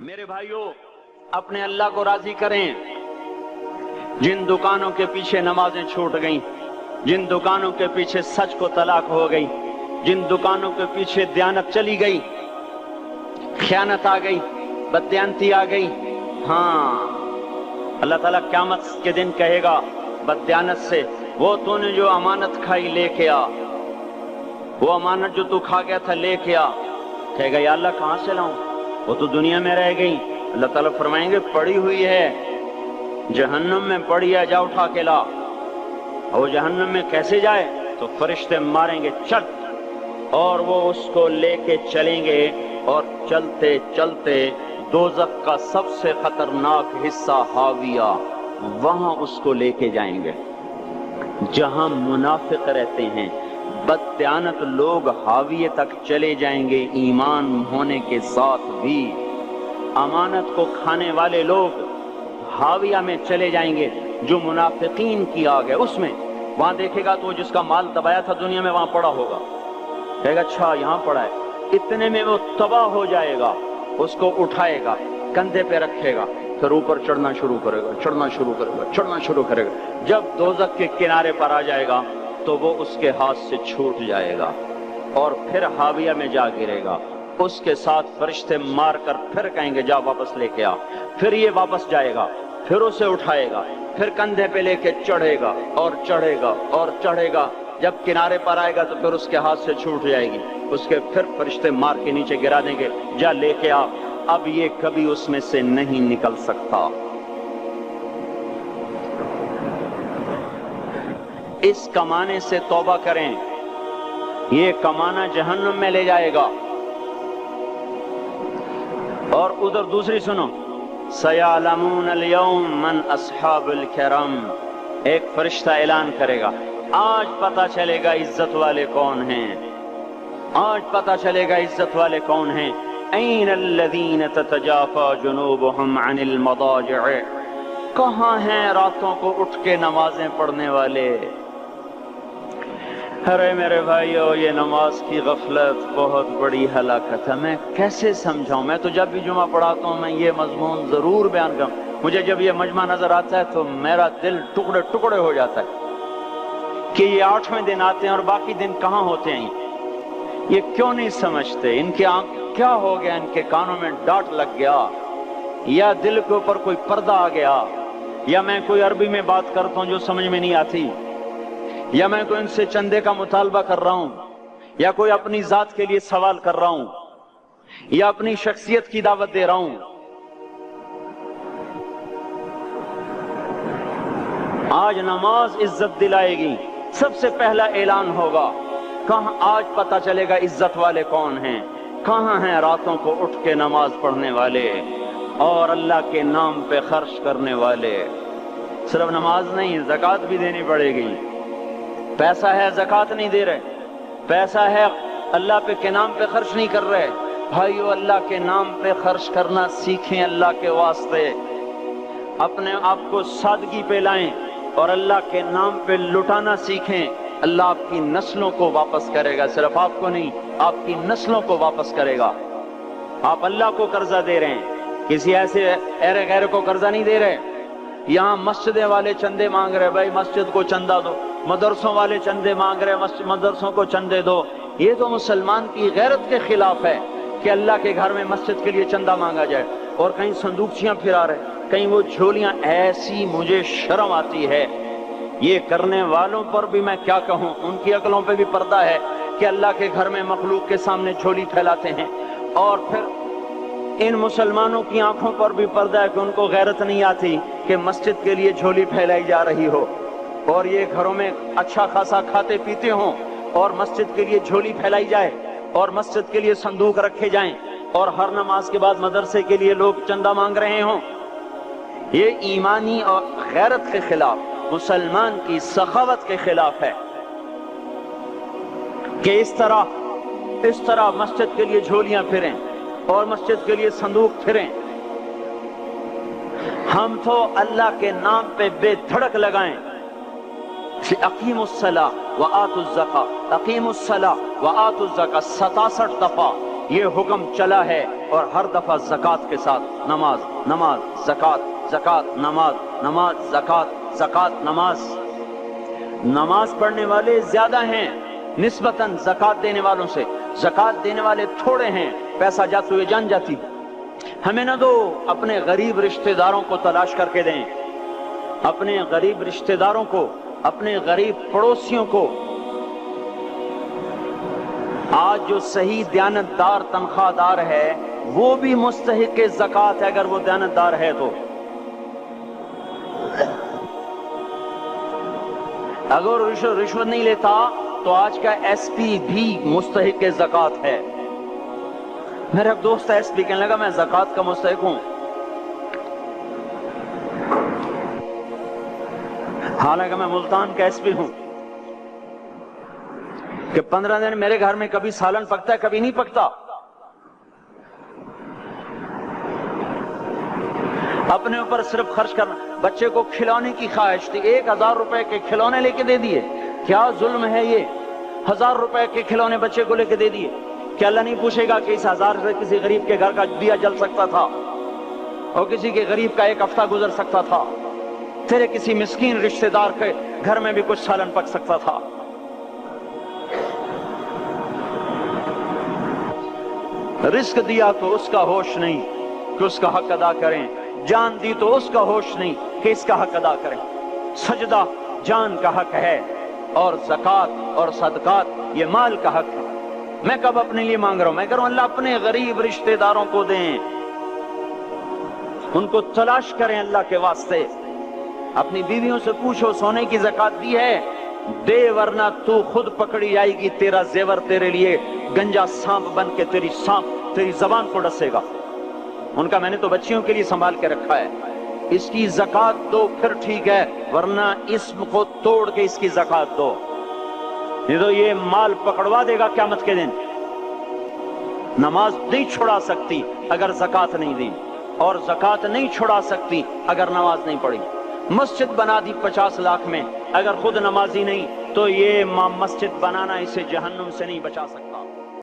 میرے بھائیوں، اپنے اللہ کو راضی کریں۔ جن دکانوں کے پیچھے نمازیں چھوٹ گئیں، جن دکانوں کے پیچھے سچ کو طلاق ہو گئی، جن دکانوں کے پیچھے دیانت چلی گئی، خیانت آ گئی، بددیانتی آ گئی، ہاں اللہ تعالیٰ قیامت کے دن کہے گا بددیانت سے، وہ تو نے جو امانت کھائی لے کے آ، وہ امانت جو تو کھا گیا تھا لے کے آ۔ کہے گا یا اللہ کہاں سے لاؤں، وہ تو دنیا میں رہ گئی۔ اللہ تعالیٰ فرمائیں گے پڑی ہوئی ہے، جہنم میں پڑی ہے، جا اٹھا کے لا۔ اور وہ جہنم میں کیسے جائے؟ تو فرشتے ماریں گے چل، اور وہ اس کو لے کے چلیں گے، اور چلتے چلتے دوزخ کا سب سے خطرناک حصہ حاویہ، وہاں اس کو لے کے جائیں گے جہاں منافق رہتے ہیں۔ بددیانت لوگ حاویہ تک چلے جائیں گے ایمان ہونے کے ساتھ بھی۔ امانت کو کھانے والے لوگ حاویہ میں چلے جائیں گے، جو منافقین کی آگ ہے اس میں۔ وہاں دیکھے گا تو جس کا مال دبایا تھا دنیا میں وہاں پڑا ہوگا، کہے گا اچھا یہاں پڑا ہے، اتنے میں وہ تباہ ہو جائے گا، اس کو اٹھائے گا، کندھے پہ رکھے گا، پھر اوپر چڑھنا شروع کرے گا، چڑھنا شروع کرے گا، چڑھنا شروع کرے گا۔ جب دوزخ کے کنارے پر آ جائے گا تو وہ اس کے ہاتھ سے چھوٹ جائے گا اور پھر حاویہ میں جا گرے گا۔ اس کے ساتھ فرشتے مار کر پھر کہیں گے جا واپس لے کے آ، پھر یہ واپس جائے گا، پھر اسے اٹھائے گا، پھر کندھے پہ لے کے چڑھے گا اور چڑھے گا اور چڑھے گا۔ جب کنارے پر آئے گا تو پھر اس کے ہاتھ سے چھوٹ جائے گی، اس کے پھر فرشتے مار کے نیچے گرا دیں گے، جا لے کے آ۔ اب یہ کبھی اس میں سے نہیں نکل سکتا۔ اس کمانے سے توبہ کریں، یہ کمانا جہنم میں لے جائے گا۔ اور ادھر دوسری سنو، سَيَعْلَمُونَ الْيَوْمَ مَنْ أَصْحَابُ الْكِرَامِ، ایک فرشتہ اعلان کرے گا آج پتہ چلے گا عزت والے کون ہیں، آج پتہ چلے گا عزت والے کون ہیں۔ أَيْنَ الَّذِينَ تَتَجَافَى جُنُوبُهُمْ عَنِ الْمَضَاجِعِ، کہاں ہیں راتوں کو اٹھ کے نمازیں پڑھنے والے؟ ارے میرے بھائیو، یہ نماز کی غفلت بہت بڑی ہلاکت ہے۔ میں کیسے سمجھاؤں؟ میں تو جب بھی جمعہ پڑھاتا ہوں میں یہ مضمون ضرور بیان کروں، مجھے جب یہ مجمع نظر آتا ہے تو میرا دل ٹکڑے ٹکڑے ہو جاتا ہے کہ یہ 8ویں دن آتے ہیں اور باقی دن کہاں ہوتے ہیں۔ یہ کیوں نہیں سمجھتے؟ ان کے آنکھ کیا ہو گیا؟ ان کے کانوں میں ڈاٹ لگ گیا، یا دل کے اوپر کوئی پردہ آ گیا، یا میں کوئی عربی میں بات کرتا ہوں جو سمجھ میں نہیں آتی، یا میں کوئی ان سے چندے کا مطالبہ کر رہا ہوں، یا کوئی اپنی ذات کے لیے سوال کر رہا ہوں، یا اپنی شخصیت کی دعوت دے رہا ہوں۔ آج نماز عزت دلائے گی، سب سے پہلا اعلان ہوگا، کہاں آج پتہ چلے گا عزت والے کون ہیں، کہاں ہیں راتوں کو اٹھ کے نماز پڑھنے والے اور اللہ کے نام پہ خرچ کرنے والے۔ صرف نماز نہیں، زکوٰۃ بھی دینی پڑے گی۔ پیسہ ہے زکوٰۃ نہیں دے رہے، پیسہ ہے اللہ کے نام پہ خرچ نہیں کر رہے۔ بھائیو، اللہ کے نام پہ خرچ کرنا سیکھیں، اللہ کے واسطے اپنے آپ کو سادگی پہ لائیں اور اللہ کے نام پہ لٹانا سیکھیں۔ اللہ آپ کی نسلوں کو واپس کرے گا، صرف آپ کو نہیں، آپ کی نسلوں کو واپس کرے گا۔ آپ اللہ کو قرضہ دے رہے ہیں، کسی ایسے ایرے غیر کو قرضہ نہیں دے رہے۔ یہاں مسجدیں والے چندے مانگ رہے، بھائی مسجد کو چندہ دو، مدرسوں والے چندے مانگ رہے، مدرسوں کو چندے دو۔ یہ تو مسلمان کی غیرت کے خلاف ہے کہ اللہ کے گھر میں مسجد کے لیے چندہ مانگا جائے، اور کہیں صندوقچیاں پھرا رہے، کہیں وہ جھولیاں۔ ایسی مجھے شرم آتی ہے، یہ کرنے والوں پر بھی میں کیا کہوں، ان کی عقلوں پہ بھی پردہ ہے کہ اللہ کے گھر میں مخلوق کے سامنے جھولی پھیلاتے ہیں، اور پھر ان مسلمانوں کی آنکھوں پر بھی پردہ ہے کہ ان کو غیرت نہیں آتی کہ مسجد کے لیے جھولی پھیلائی جا رہی ہو، اور یہ گھروں میں اچھا خاصا کھاتے پیتے ہوں اور مسجد کے لیے جھولی پھیلائی جائے اور مسجد کے لیے صندوق رکھے جائیں، اور ہر نماز کے بعد مدرسے کے لیے لوگ چندہ مانگ رہے ہوں۔ یہ ایمانی اور غیرت کے خلاف، مسلمان کی سخاوت کے خلاف ہے کہ اس طرح مسجد کے لیے جھولیاں پھریں اور مسجد کے لیے صندوق پھریں۔ ہم تو اللہ کے نام پہ بے دھڑک لگائیں۔ اقیموا الصلاۃ وآتوا الزکاۃ، اقیموا الصلاۃ وآتوا الزکاۃ 67 دفعہ یہ حکم چلا ہے اور ہر دفعہ زکوٰۃ کے ساتھ نماز نماز زکوٰۃ زکوٰۃ نماز نماز زکوٰۃ زکوٰۃ نماز. نماز پڑھنے والے زیادہ ہیں نسبتاً زکوٰۃ دینے والوں سے، زکوٰۃ دینے والے تھوڑے ہیں، پیسہ جاتے ہوئے جان جاتی. ہمیں نہ دو، اپنے غریب رشتہ داروں کو تلاش کر کے دیں، اپنے غریب رشتہ داروں کو، اپنے غریب پڑوسیوں کو. آج جو صحیح دیانتدار تنخواہ دار ہے وہ بھی مستحق زکوٰۃ ہے اگر وہ دیانتدار ہے تو. اگر رشوت نہیں لیتا تو آج کا ایس پی بھی مستحق زکوٰۃ ہے. میرا ایک دوست ایس پی کہنے لگا میں زکوٰۃ کا مستحق ہوں، حالانکہ میں ملتان کا ایس پی ہوں، کہ 15 دن میرے گھر میں کبھی سالن پکتا ہے کبھی نہیں پکتا. اپنے اوپر صرف خرچ کرنا. بچے کو کھلونے کی خواہش تھی، 1000 روپے کے کھلونے لے کے دے دیے. کیا ظلم ہے یہ؟ 1000 روپے کے کھلونے بچے کو لے کے دے دیے. کیا اللہ نہیں پوچھے گا کہ اس 1000 سے کسی غریب کے گھر کا دیا جل سکتا تھا اور کسی کے غریب کا ایک ہفتہ گزر سکتا تھا، تیرے کسی مسکین رشتہ دار کے گھر میں بھی کچھ سالن پک سکتا تھا. رزق دیا تو اس کا ہوش نہیں کہ اس کا حق ادا کریں، جان دی تو اس کا ہوش نہیں کہ اس کا حق ادا کریں. سجدہ جان کا حق ہے اور زکوٰۃ اور صدقات یہ مال کا حق ہے. میں کب اپنے لیے مانگ رہا ہوں؟ میں کہہ رہا ہوں اللہ اپنے غریب رشتہ داروں کو دیں، ان کو تلاش کریں اللہ کے واسطے. اپنی بیویوں سے پوچھو سونے کی زکوٰۃ دی ہے؟ دے ورنہ تو خود پکڑی جائے گی، تیرا زیور تیرے لیے گنجا سانپ بن کے تیری زبان کو ڈسے گا. ان کا میں نے تو بچیوں کے لیے سنبھال کے رکھا ہے، اس کی زکوٰۃ دو پھر ٹھیک ہے، ورنہ اسم کو توڑ کے اس کی زکوٰۃ دو، نہیں تو یہ مال پکڑوا دے گا قیامت کے دن. نماز نہیں چھڑا سکتی اگر زکوٰۃ نہیں دی، اور زکوٰۃ نہیں چھڑا سکتی اگر نماز نہیں پڑھی. مسجد بنا دی 50 لاکھ میں، اگر خود نمازی نہیں تو یہ مسجد بنانا اسے جہنم سے نہیں بچا سکتا.